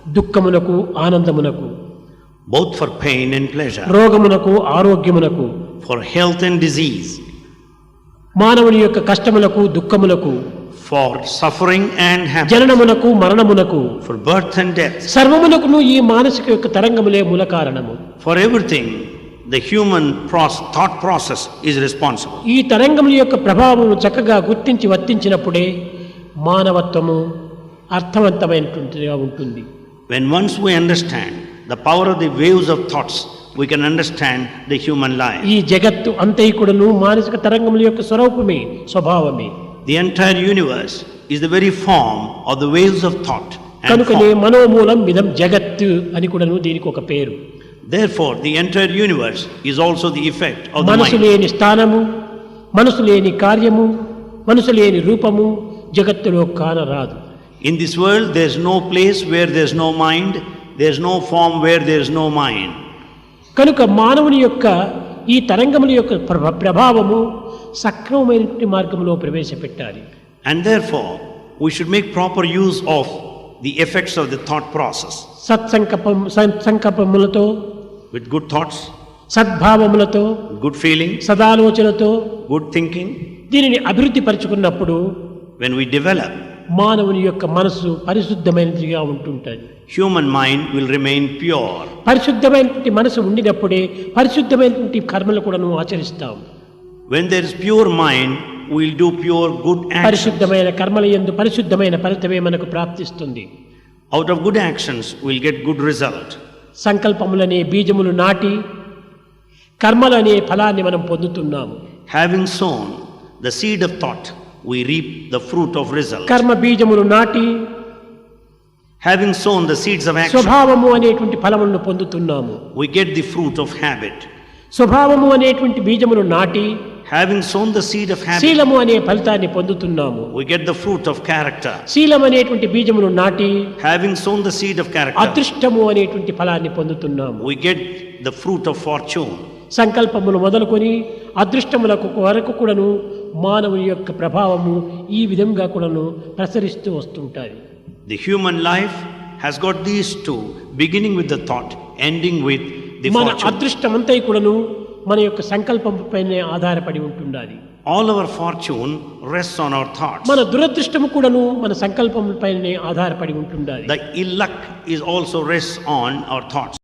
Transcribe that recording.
దుఃఖమునకు ఆనందమునకు, both for pain and pleasure, రోగమునకు ఆరోగ్యమునకు, for health and disease, మానవుని యొక్క కష్టములకు దుఃఖములకు, for suffering and happiness, జననమునకు మరణమునకు, for birth and death. సర్వమునకును ఈ మానసిక యొక్క తరంగములే మూల కారణము. For everything, the human thought process is responsible. ఈ తరంగముల యొక్క ప్రభావమును చక్కగా గుర్తించి వర్తించినప్పుడే మానవత్వము అర్థవంతమైనటువంటిదిగా ఉంటుంది. When once we understand the power of the waves of thoughts, we can understand the human life. ఈ జగత్తు అంతైకుడును మానసిక తరంగముల యొక్క స్వరూపమే, స్వభావమే. The entire universe is the very form of the waves of thought and కనుకనే form. మనోమూలం ఇదం జగత్తు అని కూడాను దీనికి ఒక పేరు. Therefore, the entire universe is also the effect of the మనసు mind. లేని స్థానము, మనసు లేని కార్యము, మనసు లేని రూపము జగత్తులో కానరాదు. In this world, there is no place where there is no mind, there is no form where there is no mind. కనుక మానవుని యొక్క ఈ తరంగముల యొక్క ప్రభావము సక్రమమైన మార్గంలో ప్రవేశపెట్టాలి. And therefore, we should make proper use of the effects of the thought process. సంకల్పములతో, With good thoughts, సద్భావములతో, good feeling, సదాలోచనతో good thinking, దీనిని అభివృద్ధి పరుచుకున్నప్పుడు when we develop, మానవుని యొక్క మనసు పరిశుద్ధమైనదిగా ఉంటుంటుంది. human mind will remain pure. పరిశుద్ధమైనటువంటి మనసు ఉండినప్పుడే పరిశుద్ధమైనటువంటి కర్మలు కూడా నువ్వు ఆచరిస్తావు. When there is pure mind, we will do pure good actions. పరిశుద్ధమైన కర్మల యందు పరిశుద్ధమైన ఫలితమే మనకు ప్రాప్తిస్తుంది. Out of good actions, we will get good result. సంకల్పములనే బీజములు నాటి కర్మలనే ఫలాన్ని మనం పొందుతున్నాము. Having sown the seed of thought, we reap the fruit of result. కర్మ బీజములు నాటి Having sown the seeds of action, స్వభావము అనేటువంటి ఫలములను పొందుతున్నాము. we get the fruit of habit. స్వభావము అనేటువంటి బీజములు నాటి Having sown the seed of habit, శీలము అనే ఫలితాన్ని పొందుతున్నాము. we get the fruit of character. శీలం అనేటువంటి బీజమును నాటి Having sown the seed of character, అదృష్టము అనేటువంటి ఫలాన్ని పొందుతున్నాము. we get the fruit of fortune. సంకల్పములు మొదలుకొని అదృష్టములకు వరకు కూడాను మానవుని యొక్క ప్రభావము ఈ విధంగా కూడాను ప్రసరిస్తూ వస్తుంటాయి. The human life has got these two, beginning with the thought, ending with the మన fortune. అదృష్టమంతా కూడాను మన యొక్క సంకల్పంపైనే ఆధారపడి ఉంటుండాలి. All our fortune rests on our thoughts. మన దురదృష్టము కూడాను మన సంకల్పంపైనే ఆధారపడి ఉంటుండాలి. The ill luck is also rests on our thoughts.